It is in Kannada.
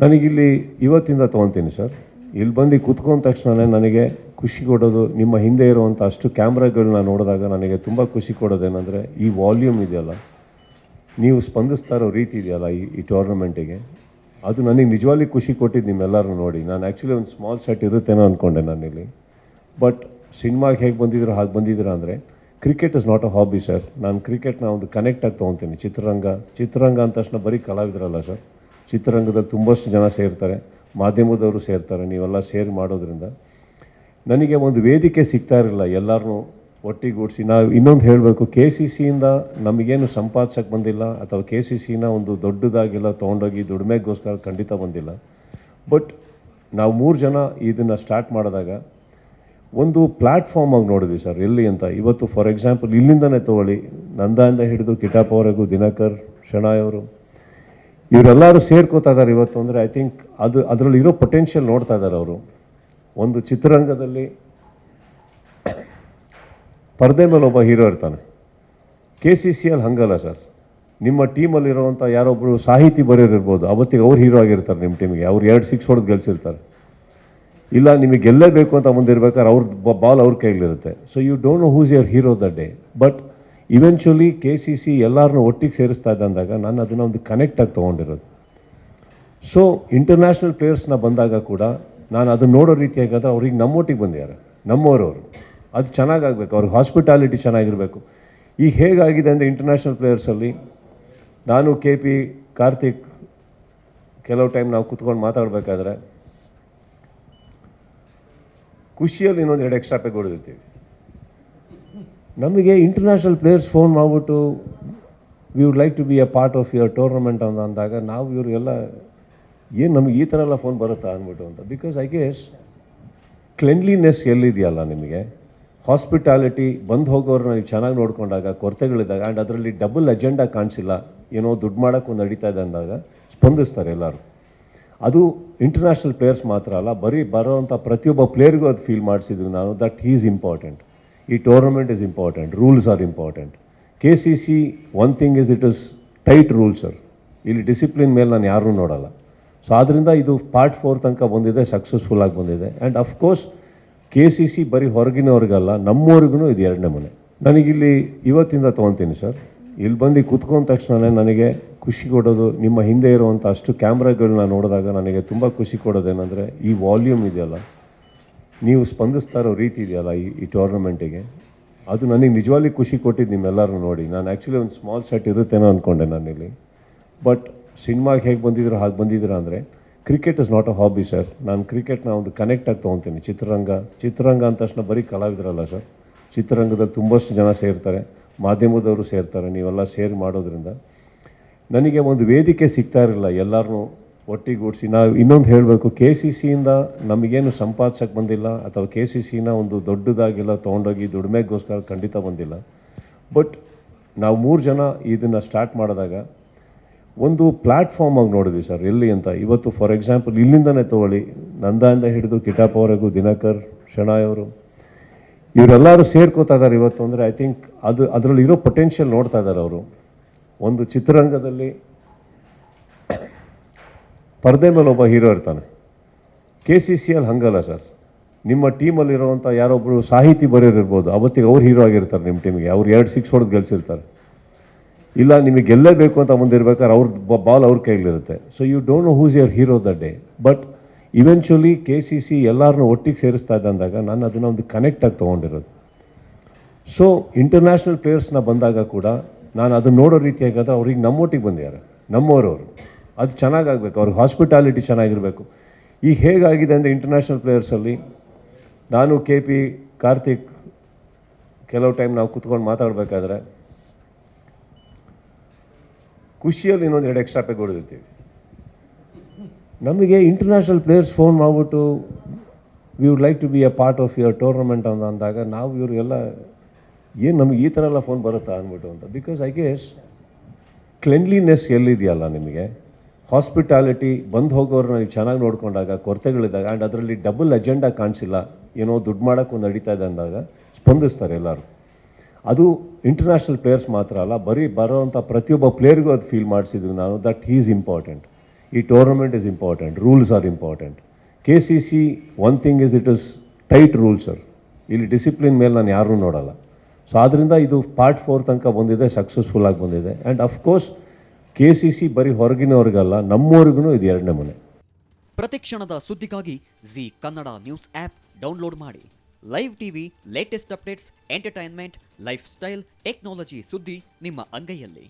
ನನಗಿಲ್ಲಿ ಇವತ್ತಿಂದ ತೊಗೊತೀನಿ ಸರ್. ಇಲ್ಲಿ ಬಂದು ಕೂತ್ಕೊಂಡ ತಕ್ಷಣ ನನಗೆ ಖುಷಿ ಕೊಡೋದು, ನಿಮ್ಮ ಹಿಂದೆ ಇರುವಂಥ ಅಷ್ಟು ಕ್ಯಾಮ್ರಾಗಳನ್ನ ನೋಡಿದಾಗ ನನಗೆ ತುಂಬ ಖುಷಿ ಕೊಡೋದೇನೆಂದರೆ, ಈ ವಾಲ್ಯೂಮ್ ಇದೆಯಲ್ಲ, ನೀವು ಸ್ಪಂದಿಸ್ತಾ ಇರೋ ರೀತಿ ಇದೆಯಲ್ಲ ಈ ಟೂರ್ನಮೆಂಟಿಗೆ, ಅದು ನನಗೆ ನಿಜವಾಗ್ಲೂ ಖುಷಿ ಕೊಟ್ಟಿದ್ದು ನಿಮ್ಮೆಲ್ಲರೂ ನೋಡಿ. ನಾನು ಆ್ಯಕ್ಚುಲಿ ಒಂದು ಸ್ಮಾಲ್ ಸೆಟ್ ಇರುತ್ತೇನೋ ಅಂದ್ಕೊಂಡೆ ನಾನಿಲ್ಲಿ. ಬಟ್ ಸಿನಿಮಾಗೆ ಹೇಗೆ ಬಂದಿದ್ರು ಹಾಗೆ ಬಂದಿದ್ದೀರಾ ಅಂದರೆ, cricket is not a hobby sir. ನಾನು ಕ್ರಿಕೆಟ್ನ ಒಂದು ಕನೆಕ್ಟಾಗಿ ತೊಗೊತೀನಿ. ಚಿತ್ರರಂಗ ಅಂದ ತಕ್ಷಣ ಬರೀ ಕಲಾವಿದರಲ್ಲ ಸರ್, ಚಿತ್ರರಂಗದಲ್ಲಿ ತುಂಬಷ್ಟು ಜನ ಸೇರ್ತಾರೆ, ಮಾಧ್ಯಮದವರು ಸೇರ್ತಾರೆ. ನೀವೆಲ್ಲ ಸೇರಿ ಮಾಡೋದ್ರಿಂದ ನನಗೆ ಒಂದು ವೇದಿಕೆ ಸಿಗ್ತಾ ಇರಲಿಲ್ಲ ಎಲ್ಲರನ್ನೂ ಒಟ್ಟಿಗೂಡಿಸಿ. ನಾವು ಇನ್ನೊಂದು ಹೇಳಬೇಕು, ಕೆ ಸಿ ಸಿಯಿಂದ ನಮಗೇನು ಸಂಪಾದಿಸೋಕ್ಕೆ ಬಂದಿಲ್ಲ, ಅಥವಾ ಕೆ ಸಿ ಸಿನ ಒಂದು ದೊಡ್ಡದಾಗೆಲ್ಲ ತೊಗೊಂಡೋಗಿ ದುಡಿಮೆಗೋಸ್ಕರ ಖಂಡಿತ ಬಂದಿಲ್ಲ. ಬಟ್ ನಾವು 3 ಜನ ಇದನ್ನು ಸ್ಟಾರ್ಟ್ ಮಾಡಿದಾಗ ಒಂದು ಪ್ಲ್ಯಾಟ್ಫಾರ್ಮಾಗಿ ನೋಡಿದ್ವಿ ಸರ್. ಎಲ್ಲಿ ಅಂತ ಇವತ್ತು ಫಾರ್ ಎಕ್ಸಾಂಪಲ್ ಇಲ್ಲಿಂದನೇ ತೊಗೊಳ್ಳಿ, ನಂದಾಯಿಂದ ಹಿಡಿದು ಕಿಟಾಪವರೆಗೂ, ದಿನಕರ್, ಶೆಣಾಯ್ ಅವರು, ಇವರೆಲ್ಲರೂ ಸೇರ್ಕೋತಾ ಇದ್ದಾರೆ ಇವತ್ತು. ಅಂದರೆ ಐ ಥಿಂಕ್ ಅದರಲ್ಲಿ ಇರೋ ಪೊಟೆನ್ಷಿಯಲ್ ನೋಡ್ತಾ ಇದ್ದಾರೆ ಅವರು. ಒಂದು ಚಿತ್ರರಂಗದಲ್ಲಿ ಪರದೆ ಮೇಲೆ ಒಬ್ಬ ಹೀರೋ ಇರ್ತಾನೆ. ಕೆ ಸಿ ಸಿಯಲ್ಲಿ ಹಂಗಲ್ಲ ಸರ್. ನಿಮ್ಮ ಟೀಮಲ್ಲಿರೋವಂಥ ಯಾರೊಬ್ಬರು ಸಾಹಿತಿ ಬರೆಯೋರು ಇರ್ಬೋದು, ಅವತ್ತಿಗೆ ಅವ್ರು ಹೀರೋ ಆಗಿರ್ತಾರೆ ನಿಮ್ಮ ಟೀಮಿಗೆ. ಅವ್ರು 2 6 ಹೊಡೆದು ಗೆಲ್ಸಿರ್ತಾರೆ. ಇಲ್ಲ ನಿಮಗೆ ಗೆಲ್ಲೇಬೇಕು ಅಂತ ಮುಂದಿರ್ಬೇಕಾದ್ರೆ ಅವ್ರ ಬಾಲ್ ಅವ್ರ ಕೈಲಿರುತ್ತೆ. So you don't know who's your hero the day. But eventually K C C ಎಲ್ಲರನ್ನೂ ಒಟ್ಟಿಗೆ ಸೇರಿಸ್ತಾ ಇದ್ದಂದಾಗ ನಾನು ಅದನ್ನು ಒಂದು ಕನೆಕ್ಟಾಗಿ ತೊಗೊಂಡಿರೋದು. ಸೊ ಇಂಟರ್ನ್ಯಾಷನಲ್ ಪ್ಲೇಯರ್ಸ್ನ ಬಂದಾಗ ಕೂಡ ನಾನು ಅದನ್ನು ನೋಡೋ ರೀತಿಯಾಗಾದ್ರೆ ಅವ್ರಿಗೆ ನಮ್ಮೊಟ್ಟಿಗೆ ಬಂದಿದ್ದಾರೆ, ನಮ್ಮವರವರು. ಅದು ಚೆನ್ನಾಗಾಗಬೇಕು, ಅವ್ರಿಗೆ ಹಾಸ್ಪಿಟಾಲಿಟಿ ಚೆನ್ನಾಗಿರಬೇಕು. ಈಗ ಹೇಗಾಗಿದೆ ಅಂದರೆ ಇಂಟರ್ನ್ಯಾಷನಲ್ ಪ್ಲೇಯರ್ಸಲ್ಲಿ ನಾನು ಕೆ ಪಿ, ಕಾರ್ತಿಕ್ ಕೆಲವು ಟೈಮ್ ನಾವು ಕೂತ್ಕೊಂಡು ಮಾತಾಡಬೇಕಾದ್ರೆ ಖುಷಿಯಲ್ಲಿ ಇನ್ನೊಂದು 2 ಎಕ್ಸ್ಟ್ರಾ ಪೆಗ್ ಹೊಡೆದಿರ್ತೀವಿ. ನಮಗೆ ಇಂಟರ್ನ್ಯಾಷನಲ್ ಪ್ಲೇಯರ್ಸ್ ಫೋನ್ ಮಾಡಿಬಿಟ್ಟು we would like to be a part of your tournament ಅಂತ ಅಂದಾಗ ನಾವು ಇವರಿಗೆಲ್ಲ ಏನು ನಮಗೆ ಈ ಥರ ಎಲ್ಲ ಫೋನ್ ಬರುತ್ತಾ ಅಂದ್ಬಿಟ್ಟು ಅಂತ. ಬಿಕಾಸ್ ಐ ಗೆಸ್ ಕ್ಲೆನ್ಲಿನೆಸ್ ಎಲ್ಲಿದೆಯಲ್ಲ ನಿಮಗೆ, ಹಾಸ್ಪಿಟಾಲಿಟಿ, ಬಂದು ಹೋಗೋರನ್ನ ನೀವು ಚೆನ್ನಾಗಿ ನೋಡಿಕೊಂಡಾಗ, ಕೊರತೆಗಳಿದ್ದಾಗ, ಆ್ಯಂಡ್ ಅದರಲ್ಲಿ ಡಬಲ್ ಅಜೆಂಡಾ ಕಾಣಿಸಿಲ್ಲ, ಏನೋ ದುಡ್ಡು ಮಾಡೋಕ್ಕೆ ಒಂದು ನಡೀತಾ ಇದೆ ಅಂದಾಗ ಸ್ಪಂದಿಸ್ತಾರೆ ಎಲ್ಲರೂ. ಅದು ಇಂಟರ್ನ್ಯಾಷನಲ್ ಪ್ಲೇಯರ್ಸ್ ಮಾತ್ರ ಅಲ್ಲ, ಬರೋವಂಥ ಪ್ರತಿಯೊಬ್ಬ ಪ್ಲೇಯರ್ಗೂ ಅದು ಫೀಲ್ ಮಾಡಿಸಿದ್ವಿ ನಾವು, ದಟ್ ಹೀ ಈಸ್ ಇಂಪಾರ್ಟೆಂಟ್. ಈ tournament is important, rules are important. K C C one thing is it is tight rules sir. ಇಲ್ಲಿ ಡಿಸಿಪ್ಲಿನ್ ಮೇಲೆ ನಾನು ಯಾರೂ ನೋಡಲ್ಲ. ಸೊ ಆದ್ದರಿಂದ ಇದು ಪಾರ್ಟ್ 4 ತನಕ ಬಂದಿದೆ, ಸಕ್ಸಸ್ಫುಲ್ಲಾಗಿ ಬಂದಿದೆ. And of course K C C ಬರೀ ಹೊರಗಿನವ್ರಿಗಲ್ಲ, ನಮ್ಮವ್ರಿಗೂ ಇದು 2ನೇ ಮನೆ. ನನಗಿಲ್ಲಿ ಇವತ್ತಿಂದ ತೊಗೊತೀನಿ ಸರ್. ಇಲ್ಲಿ ಬಂದು ಕೂತ್ಕೊಂಡ ತಕ್ಷಣ ನನಗೆ ಖುಷಿ ಕೊಡೋದು, ನಿಮ್ಮ ಹಿಂದೆ ಇರುವಂಥ ಅಷ್ಟು ಕ್ಯಾಮ್ರಾಗಳನ್ನ ನೋಡಿದಾಗ ನನಗೆ ತುಂಬ ಖುಷಿ ಕೊಡೋದೇನೆಂದರೆ, ಈ ವಾಲ್ಯೂಮ್ ಇದೆಯಲ್ಲ, ನೀವು ಸ್ಪಂದಿಸ್ತಾ ಇರೋ ರೀತಿ ಇದೆಯಲ್ಲ ಈ ಟೂರ್ನಮೆಂಟಿಗೆ, ಅದು ನನಗೆ ನಿಜವಾಗ್ಲೂ ಖುಷಿ ಕೊಟ್ಟಿದ್ದು ನಿಮ್ಮೆಲ್ಲರೂ ನೋಡಿ. ನಾನು ಆ್ಯಕ್ಚುಲಿ ಒಂದು ಸ್ಮಾಲ್ ಸೆಟ್ ಇರುತ್ತೇನೋ ಅಂದ್ಕೊಂಡೆ ನಾನಿಲ್ಲಿ. ಬಟ್ ಸಿನಿಮಾಗೆ ಹೇಗೆ ಬಂದಿದ್ರು ಹಾಗೆ ಬಂದಿದ್ದೀರಾ ಅಂದರೆ, cricket is not a hobby sir. ನಾನು ಕ್ರಿಕೆಟ್ನ ಒಂದು ಕನೆಕ್ಟಾಗಿ ತೊಗೊತೀನಿ. ಚಿತ್ರರಂಗ ಅಂದ ತಕ್ಷಣ ಬರೀ ಕಲಾವಿದರಲ್ಲ ಸರ್, ಚಿತ್ರರಂಗದಲ್ಲಿ ತುಂಬಷ್ಟು ಜನ ಸೇರ್ತಾರೆ, ಮಾಧ್ಯಮದವರು ಸೇರ್ತಾರೆ. ನೀವೆಲ್ಲ ಸೇರಿ ಮಾಡೋದ್ರಿಂದ ನನಗೆ ಒಂದು ವೇದಿಕೆ ಸಿಗ್ತಾ ಇರಲಿಲ್ಲ ಎಲ್ಲರನ್ನೂ ಒಟ್ಟಿಗೂಡಿಸಿ. ನಾವು ಇನ್ನೊಂದು ಹೇಳಬೇಕು, ಕೆ ಸಿ ಸಿಯಿಂದ ನಮಗೇನು ಸಂಪಾದಿಸೋಕ್ಕೆ ಬಂದಿಲ್ಲ, ಅಥವಾ ಕೆ ಸಿ ಸಿನ ಒಂದು ದೊಡ್ಡದಾಗೆಲ್ಲ ತೊಗೊಂಡೋಗಿ ದುಡಿಮೆಗೋಸ್ಕರ ಖಂಡಿತ ಬಂದಿಲ್ಲ. ಬಟ್ ನಾವು 3 ಜನ ಇದನ್ನು ಸ್ಟಾರ್ಟ್ ಮಾಡಿದಾಗ ಒಂದು ಪ್ಲ್ಯಾಟ್ಫಾರ್ಮಾಗಿ ನೋಡಿದ್ವಿ ಸರ್. ಎಲ್ಲಿ ಅಂತ ಇವತ್ತು ಫಾರ್ ಎಕ್ಸಾಂಪಲ್ ಇಲ್ಲಿಂದನೇ ತೊಗೊಳ್ಳಿ, ನಂದಾಯಿಂದ ಹಿಡಿದು ಕಿಟಾಪವರೆಗೂ, ದಿನಕರ್, ಶೆಣಾಯ್ ಅವರು, ಇವರೆಲ್ಲರೂ ಸೇರ್ಕೋತಾ ಇದ್ದಾರೆ ಇವತ್ತು. ಅಂದರೆ ಐ ಥಿಂಕ್ ಅದರಲ್ಲಿ ಇರೋ ಪೊಟೆನ್ಷಿಯಲ್ ನೋಡ್ತಾ ಇದ್ದಾರೆ ಅವರು. ಒಂದು ಚಿತ್ರರಂಗದಲ್ಲಿ ಪರದೆ ಮೇಲೆ ಒಬ್ಬ ಹೀರೋ ಇರ್ತಾನೆ. ಕೆ ಸಿ ಸಿಯಲ್ಲಿ ಹಂಗಲ್ಲ ಸರ್. ನಿಮ್ಮ ಟೀಮಲ್ಲಿರೋವಂಥ ಯಾರೊಬ್ಬರು ಸಾಹಿತಿ ಬರೆಯೋರು ಇರ್ಬೋದು, ಅವತ್ತಿಗೆ ಅವ್ರು ಹೀರೋ ಆಗಿರ್ತಾರೆ ನಿಮ್ಮ ಟೀಮಿಗೆ. ಅವ್ರು 2 6 ಹೊಡೆದು ಗೆಲ್ಸಿರ್ತಾರೆ. ಇಲ್ಲ ನಿಮಗೆ ಗೆಲ್ಲೇಬೇಕು ಅಂತ ಮುಂದಿರ್ಬೇಕಾದ್ರೆ ಅವ್ರ ಬಾಲ್ ಅವ್ರ ಕೈಲಿರುತ್ತೆ. So you don't know who's your hero the day. But eventually K C C ಎಲ್ಲರನ್ನೂ ಒಟ್ಟಿಗೆ ಸೇರಿಸ್ತಾ ಇದ್ದಂದಾಗ ನಾನು ಅದನ್ನು ಒಂದು ಕನೆಕ್ಟಾಗಿ ತೊಗೊಂಡಿರೋದು. ಸೊ ಇಂಟರ್ನ್ಯಾಷನಲ್ ಪ್ಲೇಯರ್ಸ್ನ ಬಂದಾಗ ಕೂಡ ನಾನು ಅದನ್ನು ನೋಡೋ ರೀತಿಯಾಗಾದ್ರೆ ಅವ್ರಿಗೆ ನಮ್ಮೊಟ್ಟಿಗೆ ಬಂದಿದ್ದಾರೆ, ನಮ್ಮವರವರು. ಅದು ಚೆನ್ನಾಗಾಗಬೇಕು, ಅವ್ರಿಗೆ ಹಾಸ್ಪಿಟಾಲಿಟಿ ಚೆನ್ನಾಗಿರಬೇಕು. ಈಗ ಹೇಗಾಗಿದೆ ಅಂದರೆ ಇಂಟರ್ನ್ಯಾಷನಲ್ ಪ್ಲೇಯರ್ಸಲ್ಲಿ ನಾನು ಕೆ ಪಿ, ಕಾರ್ತಿಕ್ ಕೆಲವು ಟೈಮ್ ನಾವು ಕೂತ್ಕೊಂಡು ಮಾತಾಡಬೇಕಾದ್ರೆ ಖುಷಿಯಲ್ಲಿ ಇನ್ನೊಂದು 2 ಎಕ್ಸ್ಟ್ರಾ ಪೆಗ್ ಹೊಡೆದಿರ್ತೀವಿ. ನಮಗೆ ಇಂಟರ್ನ್ಯಾಷನಲ್ ಪ್ಲೇಯರ್ಸ್ ಫೋನ್ ಮಾಡಿಬಿಟ್ಟು we would like to be a part of your tournament ಅಂತ ಅಂದಾಗ ನಾವು ಇವರಿಗೆಲ್ಲ ಏನು ನಮಗೆ ಈ ಥರ ಎಲ್ಲ ಫೋನ್ ಬರುತ್ತಾ ಅಂದ್ಬಿಟ್ಟು ಅಂತ. ಬಿಕಾಸ್ ಐ ಗೆಸ್ ಕ್ಲೆನ್ಲಿನೆಸ್ ಎಲ್ಲಿದೆಯಲ್ಲ ನಿಮಗೆ, ಹಾಸ್ಪಿಟಾಲಿಟಿ, ಬಂದು ಹೋಗೋರನ್ನ ನೀವು ಚೆನ್ನಾಗಿ ನೋಡಿಕೊಂಡಾಗ, ಕೊರತೆಗಳಿದ್ದಾಗ, ಆ್ಯಂಡ್ ಅದರಲ್ಲಿ ಡಬಲ್ ಅಜೆಂಡಾ ಕಾಣಿಸಿಲ್ಲ, ಏನೋ ದುಡ್ಡು ಮಾಡೋಕ್ಕೆ ಒಂದು ನಡೀತಾ ಇದೆ ಅಂದಾಗ ಸ್ಪಂದಿಸ್ತಾರೆ ಎಲ್ಲರೂ. ಅದು ಇಂಟರ್ನ್ಯಾಷನಲ್ ಪ್ಲೇಯರ್ಸ್ ಮಾತ್ರ ಅಲ್ಲ, ಬರೋವಂಥ ಪ್ರತಿಯೊಬ್ಬ ಪ್ಲೇಯರ್ಗೂ ಅದು ಫೀಲ್ ಮಾಡಿಸಿದ್ವಿ ನಾವು, ದಟ್ ಹೀ ಈಸ್ ಇಂಪಾರ್ಟೆಂಟ್. ಈ tournament is important, rules are important. KCC one thing is it is tight rules sir. ಇಲ್ಲಿ ಡಿಸಿಪ್ಲಿನ್ ಮೇಲೆ ನಾನು ಯಾರೂ ನೋಡಲ್ಲ. ಸೊ ಆದ್ದರಿಂದ ಇದು ಪಾರ್ಟ್ 4 ತನಕ ಬಂದಿದೆ, ಸಕ್ಸಸ್ಫುಲ್ ಆಗಿ ಬಂದಿದೆ. ಆ್ಯಂಡ್ ಅಫ್ಕೋರ್ಸ್ KCC ಬರೀ ಹೊರಗಿನವ್ರಿಗಲ್ಲ, ನಮ್ಮವ್ರಿಗೂ ಇದು ಎರಡನೇ ಮನೆ. ಪ್ರತಿಕ್ಷಣದ ಸುದ್ದಿಗಾಗಿ Zee Kannada news app download ಮಾಡಿ. Live TV, latest updates, entertainment, lifestyle, technology ಸುದ್ದಿ ನಿಮ್ಮ ಅಂಗೈಯಲ್ಲಿ.